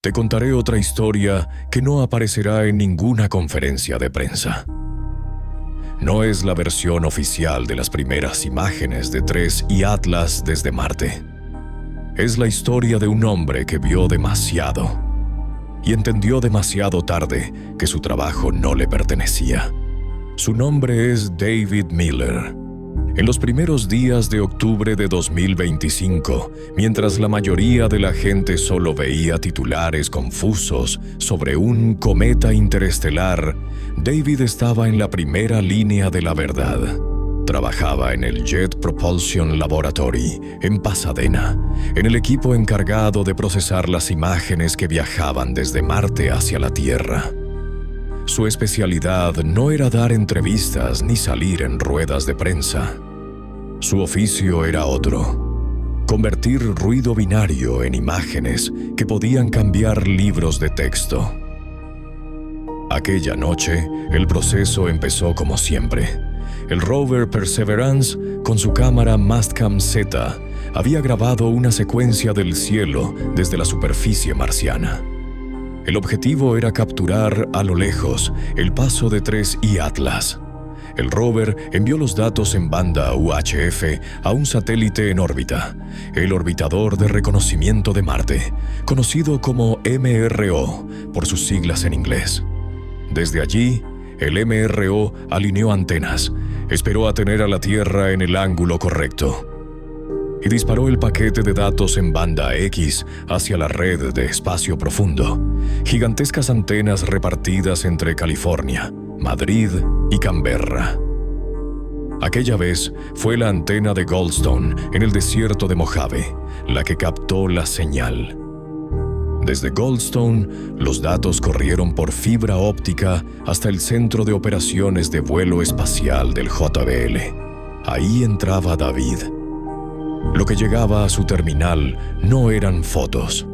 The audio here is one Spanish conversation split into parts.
Te contaré otra historia que no aparecerá en ninguna conferencia de prensa. No es la versión oficial de las primeras imágenes de 3 y Atlas desde Marte. Es la historia de un hombre que vio demasiado y entendió demasiado tarde que su trabajo no le pertenecía. Su nombre es David Miller. En los primeros días de octubre de 2025, mientras la mayoría de la gente solo veía titulares confusos sobre un cometa interestelar, David estaba en la primera línea de la verdad. Trabajaba en el Jet Propulsion Laboratory, en Pasadena, en el equipo encargado de procesar las imágenes que viajaban desde Marte hacia la Tierra. Su especialidad no era dar entrevistas ni salir en ruedas de prensa. Su oficio era otro: convertir ruido binario en imágenes que podían cambiar libros de texto. Aquella noche, el proceso empezó como siempre. El rover Perseverance, con su cámara Mastcam Z, había grabado una secuencia del cielo desde la superficie marciana. El objetivo era capturar a lo lejos el paso de 3 y Atlas. El rover envió los datos en banda UHF a un satélite en órbita, el Orbitador de Reconocimiento de Marte, conocido como MRO por sus siglas en inglés. Desde allí, el MRO alineó antenas, esperó a tener a la Tierra en el ángulo correcto y disparó el paquete de datos en banda X hacia la red de espacio profundo, gigantescas antenas repartidas entre California, Madrid y Canberra. Aquella vez fue la antena de Goldstone en el desierto de Mojave la que captó la señal. Desde Goldstone, los datos corrieron por fibra óptica hasta el centro de operaciones de vuelo espacial del JBL. Ahí entraba David. Lo que llegaba a su terminal no eran fotos.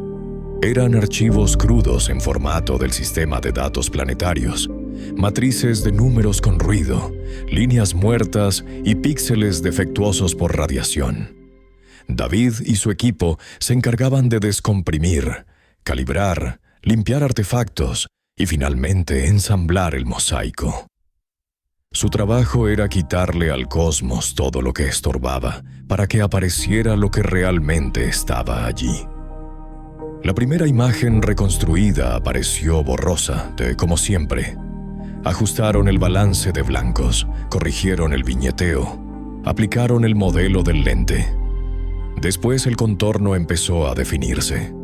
Eran archivos crudos en formato del sistema de datos planetarios, matrices de números con ruido, líneas muertas y píxeles defectuosos por radiación. David y su equipo se encargaban de descomprimir, calibrar, limpiar artefactos y finalmente ensamblar el mosaico. Su trabajo era quitarle al cosmos todo lo que estorbaba para que apareciera lo que realmente estaba allí. La primera imagen reconstruida apareció borrosa, como siempre. Ajustaron el balance de blancos, corrigieron el viñeteo, aplicaron el modelo del lente. Después el contorno empezó a definirse.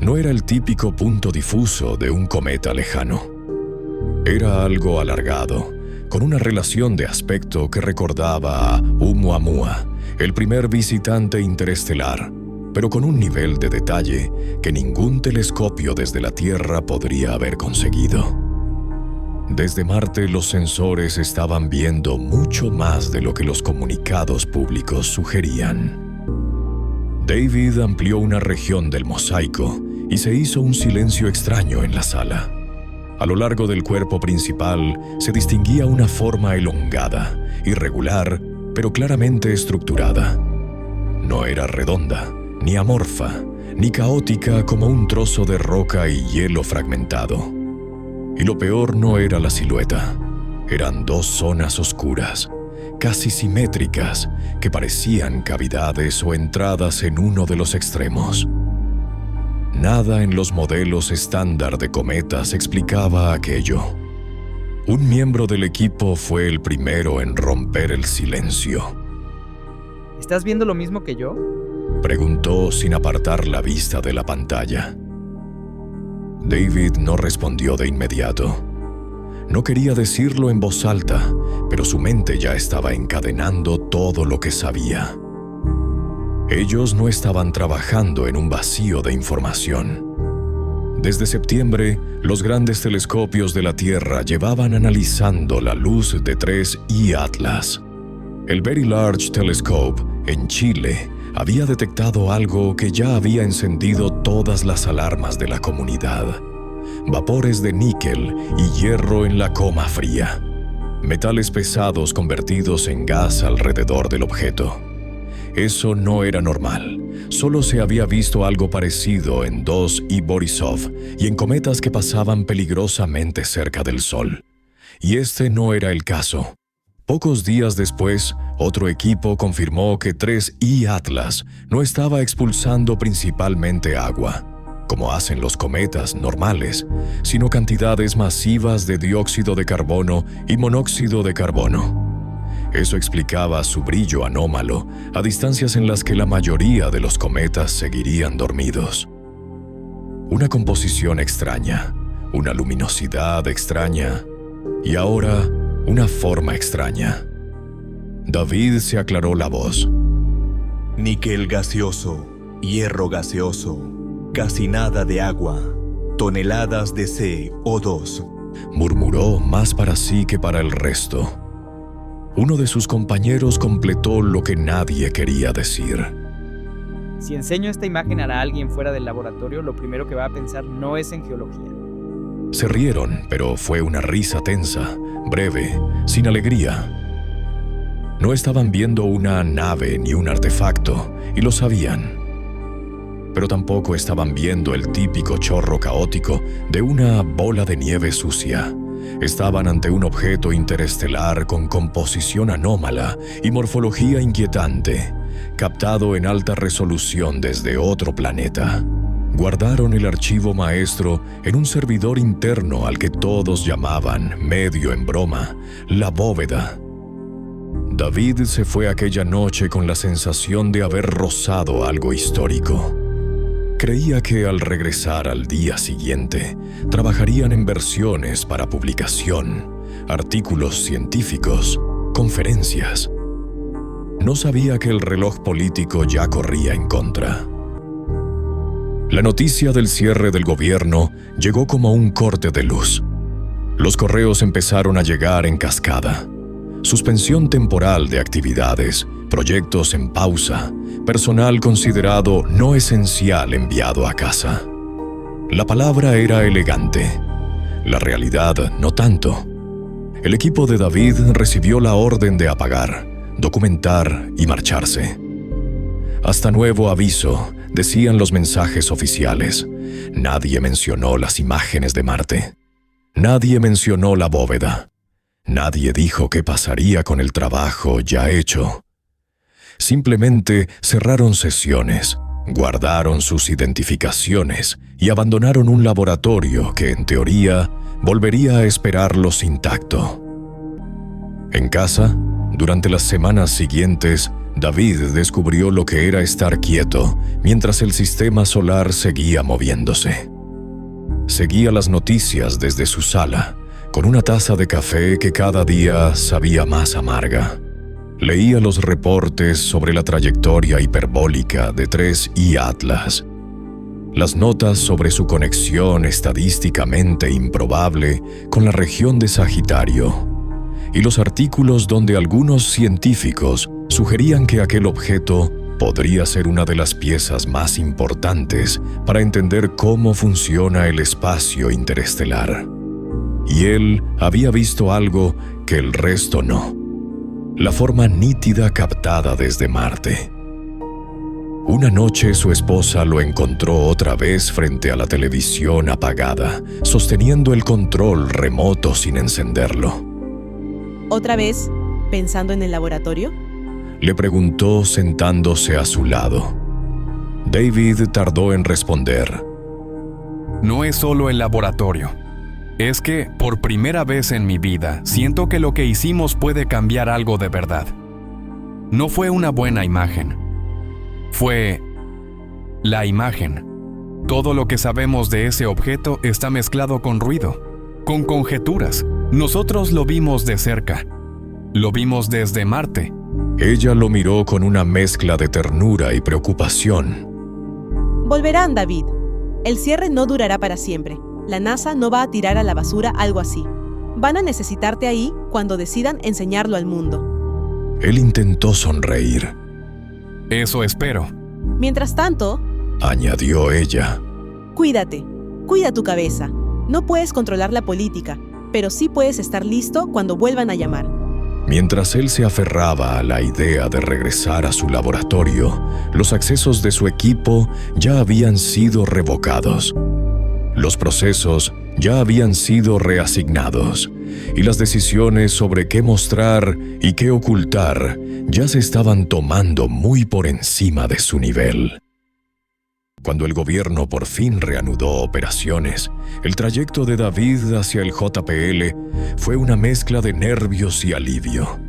No era el típico punto difuso de un cometa lejano. Era algo alargado, con una relación de aspecto que recordaba a Oumuamua, el primer visitante interestelar, pero con un nivel de detalle que ningún telescopio desde la Tierra podría haber conseguido. Desde Marte los sensores estaban viendo mucho más de lo que los comunicados públicos sugerían. David amplió una región del mosaico y se hizo un silencio extraño en la sala. A lo largo del cuerpo principal se distinguía una forma elongada, irregular, pero claramente estructurada. No era redonda, ni amorfa, ni caótica como un trozo de roca y hielo fragmentado. Y lo peor no era la silueta. Eran dos zonas oscuras, casi simétricas, que parecían cavidades o entradas en uno de los extremos. Nada en los modelos estándar de cometas explicaba aquello. Un miembro del equipo fue el primero en romper el silencio. ¿Estás viendo lo mismo que yo? Preguntó sin apartar la vista de la pantalla. David no respondió de inmediato. No quería decirlo en voz alta, pero su mente ya estaba encadenando todo lo que sabía. Ellos no estaban trabajando en un vacío de información. Desde septiembre, los grandes telescopios de la Tierra llevaban analizando la luz de 3 y Atlas. El Very Large Telescope, en Chile, había detectado algo que ya había encendido todas las alarmas de la comunidad: vapores de níquel y hierro en la coma fría, metales pesados convertidos en gas alrededor del objeto. Eso no era normal, Solo se había visto algo parecido en 2 y Borisov y en cometas que pasaban peligrosamente cerca del Sol. Y este no era el caso. Pocos días después, otro equipo confirmó que 3 y Atlas no estaba expulsando principalmente agua, como hacen los cometas normales, sino cantidades masivas de dióxido de carbono y monóxido de carbono. Eso explicaba su brillo anómalo a distancias en las que la mayoría de los cometas seguirían dormidos. Una composición extraña, una luminosidad extraña y ahora una forma extraña. David se aclaró la voz. Níquel gaseoso, hierro gaseoso, casi nada de agua, toneladas de CO2. Murmuró más para sí que para el resto. Uno de sus compañeros completó lo que nadie quería decir. Si enseño esta imagen a alguien fuera del laboratorio, lo primero que va a pensar no es en geología. Se rieron, pero fue una risa tensa, breve, sin alegría. No estaban viendo una nave ni un artefacto, y lo sabían. Pero tampoco estaban viendo el típico chorro caótico de una bola de nieve sucia. Estaban ante un objeto interestelar con composición anómala y morfología inquietante, captado en alta resolución desde otro planeta. Guardaron el archivo maestro en un servidor interno al que todos llamaban, medio en broma, la bóveda. David se fue aquella noche con la sensación de haber rozado algo histórico. Creía que al regresar al día siguiente, trabajarían en versiones para publicación, artículos científicos, conferencias. No sabía que el reloj político ya corría en contra. La noticia del cierre del gobierno llegó como un corte de luz. Los correos empezaron a llegar en cascada. Suspensión temporal de actividades, proyectos en pausa, personal considerado no esencial enviado a casa. La palabra era elegante, la realidad no tanto. El equipo de David recibió la orden de apagar, documentar y marcharse. Hasta nuevo aviso, decían los mensajes oficiales. Nadie mencionó las imágenes de Marte. Nadie mencionó la bóveda. Nadie dijo qué pasaría con el trabajo ya hecho. Simplemente cerraron sesiones, guardaron sus identificaciones y abandonaron un laboratorio que, en teoría, volvería a esperarlos intacto. En casa, durante las semanas siguientes, David descubrió lo que era estar quieto mientras el sistema solar seguía moviéndose. Seguía las noticias desde su sala, con una taza de café que cada día sabía más amarga. Leía los reportes sobre la trayectoria hiperbólica de 3 y Atlas, las notas sobre su conexión estadísticamente improbable con la región de Sagitario, y los artículos donde algunos científicos sugerían que aquel objeto podría ser una de las piezas más importantes para entender cómo funciona el espacio interestelar. Y él había visto algo que el resto no: la forma nítida captada desde Marte. Una noche su esposa lo encontró otra vez frente a la televisión apagada, sosteniendo el control remoto sin encenderlo. ¿Otra vez pensando en el laboratorio? Le preguntó sentándose a su lado. David tardó en responder. No es solo el laboratorio. Es que, por primera vez en mi vida, siento que lo que hicimos puede cambiar algo de verdad. No fue una buena imagen. Fue la imagen. Todo lo que sabemos de ese objeto está mezclado con ruido, con conjeturas. Nosotros lo vimos de cerca. Lo vimos desde Marte. Ella lo miró con una mezcla de ternura y preocupación. Volverán, David. El cierre no durará para siempre. La NASA no va a tirar a la basura algo así. Van a necesitarte ahí cuando decidan enseñarlo al mundo. Él intentó sonreír. Eso espero. Mientras tanto, añadió ella, cuídate. Cuida tu cabeza. No puedes controlar la política, pero sí puedes estar listo cuando vuelvan a llamar. Mientras él se aferraba a la idea de regresar a su laboratorio, los accesos de su equipo ya habían sido revocados. Los procesos ya habían sido reasignados y las decisiones sobre qué mostrar y qué ocultar ya se estaban tomando muy por encima de su nivel. Cuando el gobierno por fin reanudó operaciones, el trayecto de David hacia el JPL fue una mezcla de nervios y alivio.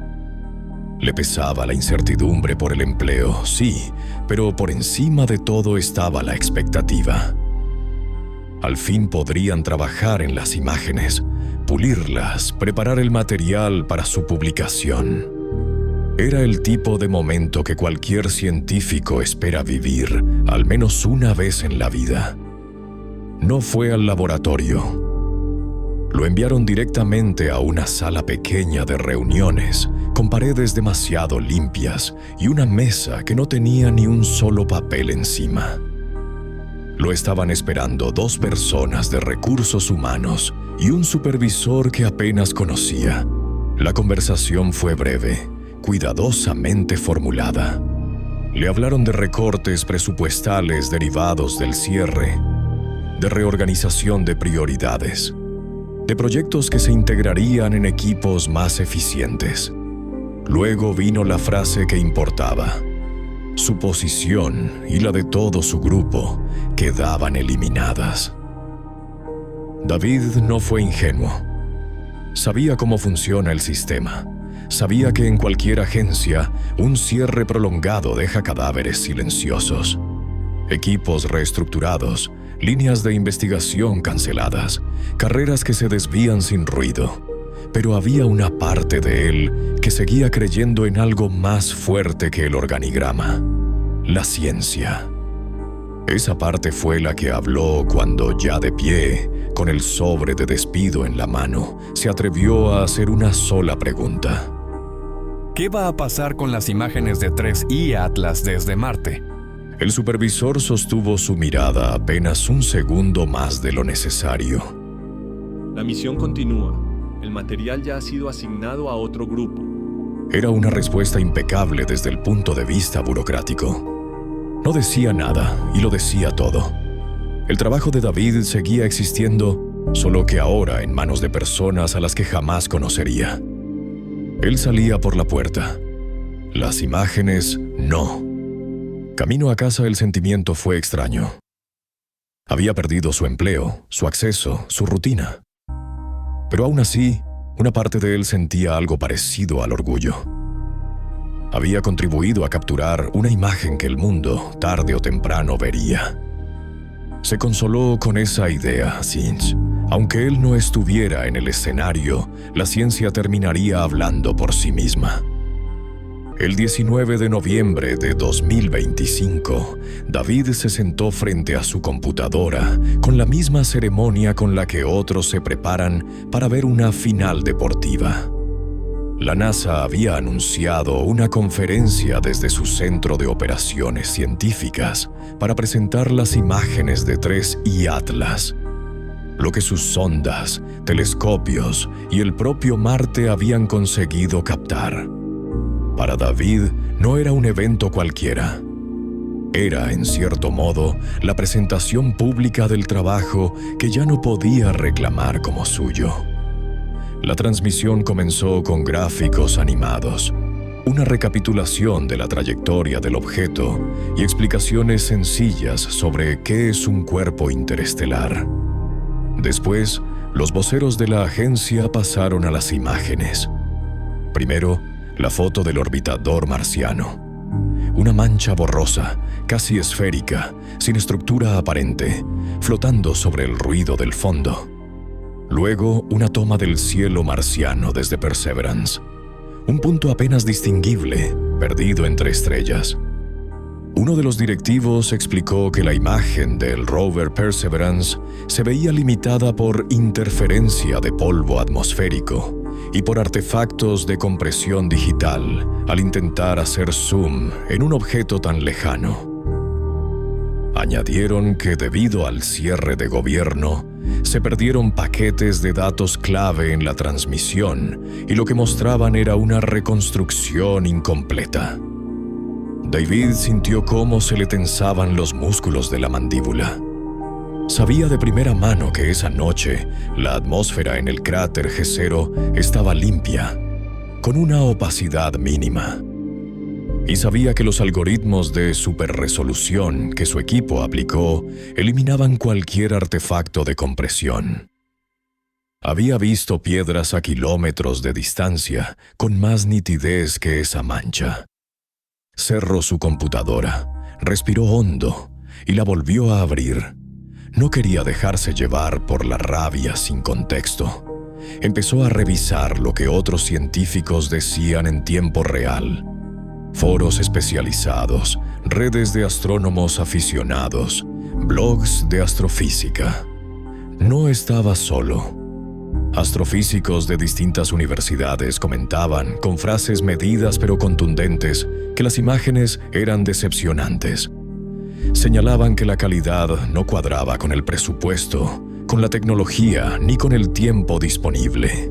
Le pesaba la incertidumbre por el empleo, sí, pero por encima de todo estaba la expectativa. Al fin podrían trabajar en las imágenes, pulirlas, preparar el material para su publicación. Era el tipo de momento que cualquier científico espera vivir, al menos una vez en la vida. No fue al laboratorio. Lo enviaron directamente a una sala pequeña de reuniones, con paredes demasiado limpias y una mesa que no tenía ni un solo papel encima. Lo estaban esperando 2 personas de recursos humanos y un supervisor que apenas conocía. La conversación fue breve, cuidadosamente formulada. Le hablaron de recortes presupuestales derivados del cierre, de reorganización de prioridades, de proyectos que se integrarían en equipos más eficientes. Luego vino la frase que importaba. Su posición y la de todo su grupo quedaban eliminadas. David no fue ingenuo. Sabía cómo funciona el sistema. Sabía que en cualquier agencia, un cierre prolongado deja cadáveres silenciosos, equipos reestructurados, líneas de investigación canceladas, carreras que se desvían sin ruido. Pero había una parte de él que seguía creyendo en algo más fuerte que el organigrama: la ciencia. Esa parte fue la que habló cuando, ya de pie, con el sobre de despido en la mano, se atrevió a hacer una sola pregunta. ¿Qué va a pasar con las imágenes de 3I Atlas desde Marte? El supervisor sostuvo su mirada apenas un segundo más de lo necesario. La misión continúa. El material ya ha sido asignado a otro grupo. Era una respuesta impecable desde el punto de vista burocrático. No decía nada y lo decía todo. El trabajo de David seguía existiendo, solo que ahora en manos de personas a las que jamás conocería. Él salía por la puerta. Las imágenes, no. Camino a casa el sentimiento fue extraño. Había perdido su empleo, su acceso, su rutina. Pero aún así, una parte de él sentía algo parecido al orgullo. Había contribuido a capturar una imagen que el mundo, tarde o temprano, vería. Se consoló con esa idea, Sinch. Aunque él no estuviera en el escenario, la ciencia terminaría hablando por sí misma. El 19 de noviembre de 2025, David se sentó frente a su computadora con la misma ceremonia con la que otros se preparan para ver una final deportiva. La NASA había anunciado una conferencia desde su centro de operaciones científicas para presentar las imágenes de 3I Atlas, lo que sus sondas, telescopios y el propio Marte habían conseguido captar. Para David no era un evento cualquiera. Era, en cierto modo, la presentación pública del trabajo que ya no podía reclamar como suyo. La transmisión comenzó con gráficos animados, una recapitulación de la trayectoria del objeto y explicaciones sencillas sobre qué es un cuerpo interestelar. Después, los voceros de la agencia pasaron a las imágenes. Primero, la foto del orbitador marciano. Una mancha borrosa, casi esférica, sin estructura aparente, flotando sobre el ruido del fondo. Luego, una toma del cielo marciano desde Perseverance. Un punto apenas distinguible, perdido entre estrellas. Uno de los directivos explicó que la imagen del rover Perseverance se veía limitada por interferencia de polvo atmosférico y por artefactos de compresión digital al intentar hacer zoom en un objeto tan lejano. Añadieron que debido al cierre de gobierno, se perdieron paquetes de datos clave en la transmisión y lo que mostraban era una reconstrucción incompleta. David sintió cómo se le tensaban los músculos de la mandíbula. Sabía de primera mano que esa noche la atmósfera en el cráter G0 estaba limpia, con una opacidad mínima. Y sabía que los algoritmos de superresolución que su equipo aplicó eliminaban cualquier artefacto de compresión. Había visto piedras a kilómetros de distancia con más nitidez que esa mancha. Cerró su computadora, respiró hondo y la volvió a abrir. No quería dejarse llevar por la rabia sin contexto. Empezó a revisar lo que otros científicos decían en tiempo real. Foros especializados, redes de astrónomos aficionados, blogs de astrofísica. No estaba solo. Astrofísicos de distintas universidades comentaban, con frases medidas pero contundentes, que las imágenes eran decepcionantes. Señalaban que la calidad no cuadraba con el presupuesto, con la tecnología ni con el tiempo disponible.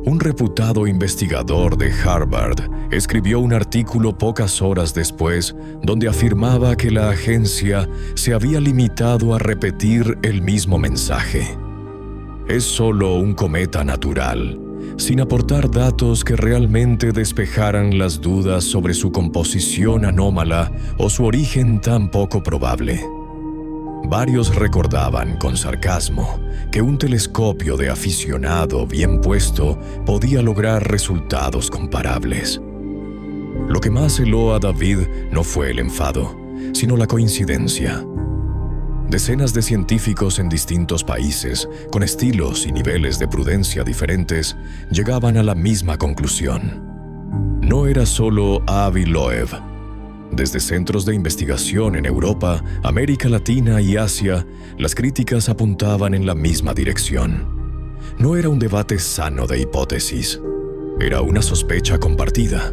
Un reputado investigador de Harvard escribió un artículo pocas horas después donde afirmaba que la agencia se había limitado a repetir el mismo mensaje. Es solo un cometa natural, sin aportar datos que realmente despejaran las dudas sobre su composición anómala o su origen tan poco probable. Varios recordaban con sarcasmo que un telescopio de aficionado bien puesto podía lograr resultados comparables. Lo que más heló a David no fue el enfado, sino la coincidencia. Decenas de científicos en distintos países, con estilos y niveles de prudencia diferentes, llegaban a la misma conclusión. No era solo Avi Loeb. Desde centros de investigación en Europa, América Latina y Asia, las críticas apuntaban en la misma dirección. No era un debate sano de hipótesis. Era una sospecha compartida.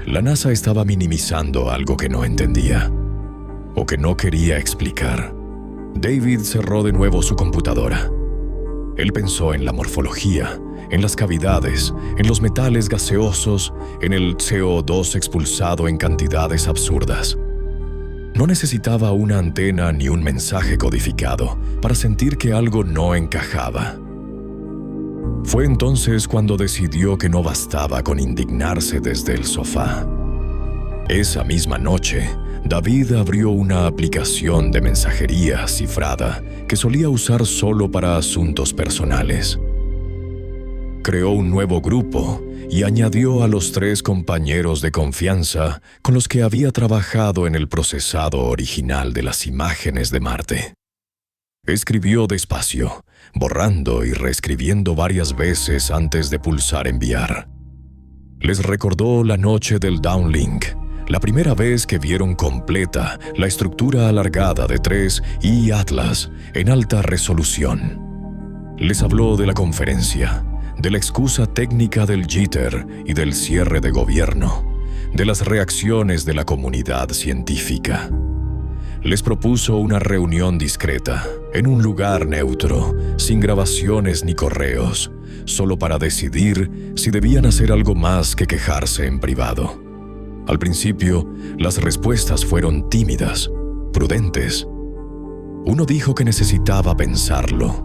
La NASA estaba minimizando algo que no entendía, o que no quería explicar. David cerró de nuevo su computadora. Él pensó en la morfología, en las cavidades, en los metales gaseosos, en el CO2 expulsado en cantidades absurdas. No necesitaba una antena ni un mensaje codificado para sentir que algo no encajaba. Fue entonces cuando decidió que no bastaba con indignarse desde el sofá. Esa misma noche, David abrió una aplicación de mensajería cifrada que solía usar solo para asuntos personales. Creó un nuevo grupo y añadió a los 3 compañeros de confianza con los que había trabajado en el procesado original de las imágenes de Marte. Escribió despacio, borrando y reescribiendo varias veces antes de pulsar enviar. Les recordó la noche del downlink, la primera vez que vieron completa la estructura alargada de 3 y Atlas en alta resolución. Les habló de la conferencia, de la excusa técnica del jitter y del cierre de gobierno, de las reacciones de la comunidad científica. Les propuso una reunión discreta, en un lugar neutro, sin grabaciones ni correos, solo para decidir si debían hacer algo más que quejarse en privado. Al principio, las respuestas fueron tímidas, prudentes. Uno dijo que necesitaba pensarlo.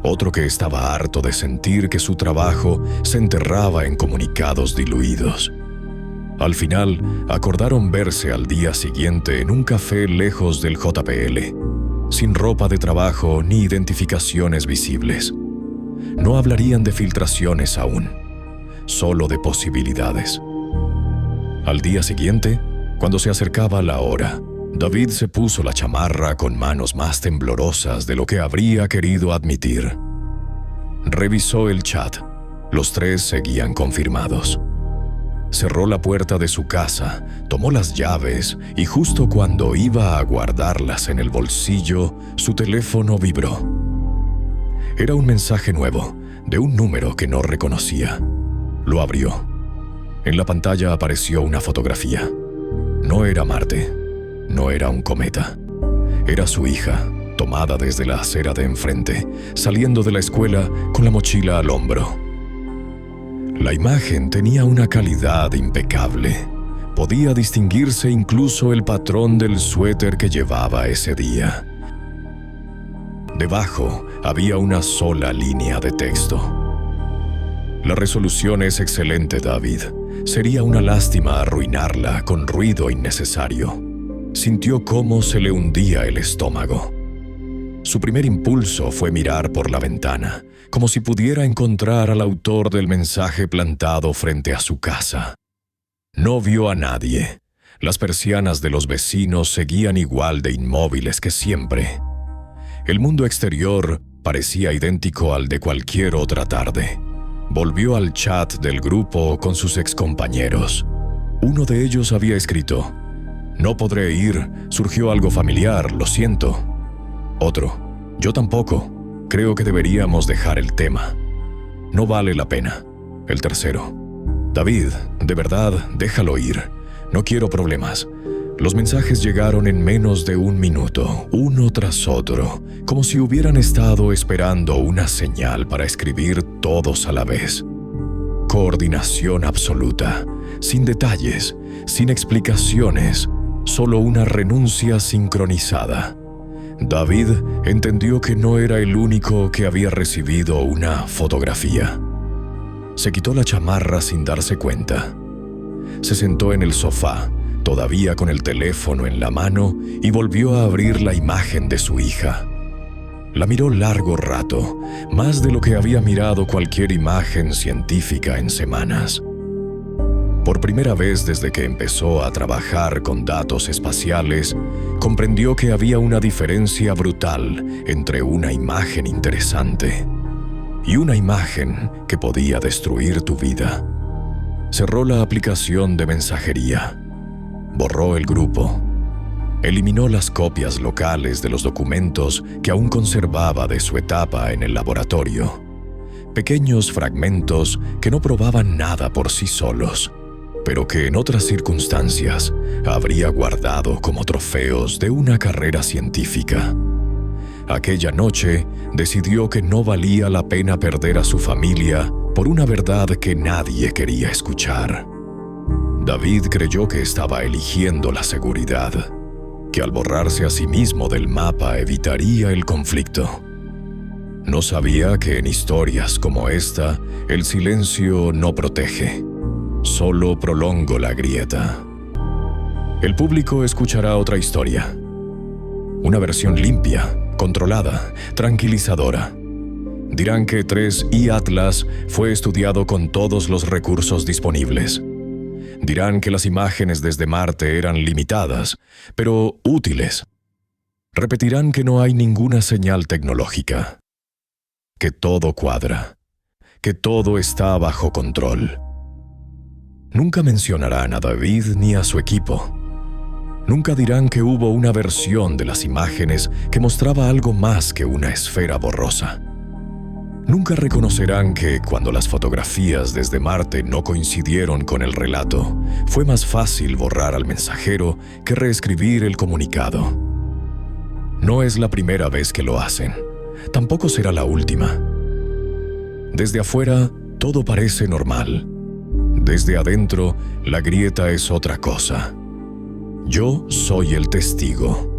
Otro que estaba harto de sentir que su trabajo se enterraba en comunicados diluidos. Al final, acordaron verse al día siguiente en un café lejos del JPL, sin ropa de trabajo ni identificaciones visibles. No hablarían de filtraciones aún, solo de posibilidades. Al día siguiente, cuando se acercaba la hora, David se puso la chamarra con manos más temblorosas de lo que habría querido admitir. Revisó el chat. Los 3 seguían confirmados. Cerró la puerta de su casa, tomó las llaves y justo cuando iba a guardarlas en el bolsillo, su teléfono vibró. Era un mensaje nuevo, de un número que no reconocía. Lo abrió. En la pantalla apareció una fotografía. No era Marte, no era un cometa. Era su hija, tomada desde la acera de enfrente, saliendo de la escuela con la mochila al hombro. La imagen tenía una calidad impecable. Podía distinguirse incluso el patrón del suéter que llevaba ese día. Debajo había una sola línea de texto. La resolución es excelente, David. Sería una lástima arruinarla con ruido innecesario. Sintió cómo se le hundía el estómago. Su primer impulso fue mirar por la ventana, como si pudiera encontrar al autor del mensaje plantado frente a su casa. No vio a nadie. Las persianas de los vecinos seguían igual de inmóviles que siempre. El mundo exterior parecía idéntico al de cualquier otra tarde. Volvió al chat del grupo con sus excompañeros. Uno de ellos había escrito: «No podré ir, surgió algo familiar, lo siento». Otro: «Yo tampoco, creo que deberíamos dejar el tema. No vale la pena». El tercero: «David, de verdad, déjalo ir. No quiero problemas». Los mensajes llegaron en menos de 1 minuto, uno tras otro, como si hubieran estado esperando una señal para escribir todos a la vez. Coordinación absoluta, sin detalles, sin explicaciones, solo una renuncia sincronizada. David entendió que no era el único que había recibido una fotografía. Se quitó la chamarra sin darse cuenta. Se sentó en el sofá, todavía con el teléfono en la mano, y volvió a abrir la imagen de su hija. La miró largo rato, más de lo que había mirado cualquier imagen científica en semanas. Por primera vez desde que empezó a trabajar con datos espaciales, comprendió que había una diferencia brutal entre una imagen interesante y una imagen que podía destruir tu vida. Cerró la aplicación de mensajería. Borró el grupo. Eliminó las copias locales de los documentos que aún conservaba de su etapa en el laboratorio. Pequeños fragmentos que no probaban nada por sí solos, pero que en otras circunstancias habría guardado como trofeos de una carrera científica. Aquella noche decidió que no valía la pena perder a su familia por una verdad que nadie quería escuchar. David creyó que estaba eligiendo la seguridad, que al borrarse a sí mismo del mapa evitaría el conflicto. No sabía que en historias como esta, el silencio no protege, solo prolonga la grieta. El público escuchará otra historia, una versión limpia, controlada, tranquilizadora. Dirán que 3I Atlas fue estudiado con todos los recursos disponibles. Dirán que las imágenes desde Marte eran limitadas, pero útiles. Repetirán que no hay ninguna señal tecnológica, que todo cuadra, que todo está bajo control. Nunca mencionarán a David ni a su equipo. Nunca dirán que hubo una versión de las imágenes que mostraba algo más que una esfera borrosa. Nunca reconocerán que cuando las fotografías desde Marte no coincidieron con el relato, fue más fácil borrar al mensajero que reescribir el comunicado. No es la primera vez que lo hacen, tampoco será la última. Desde afuera, todo parece normal. Desde adentro, la grieta es otra cosa. Yo soy el testigo.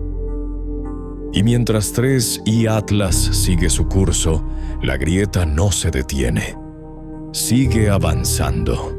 Y mientras 3I Atlas sigue su curso, la grieta no se detiene. Sigue avanzando.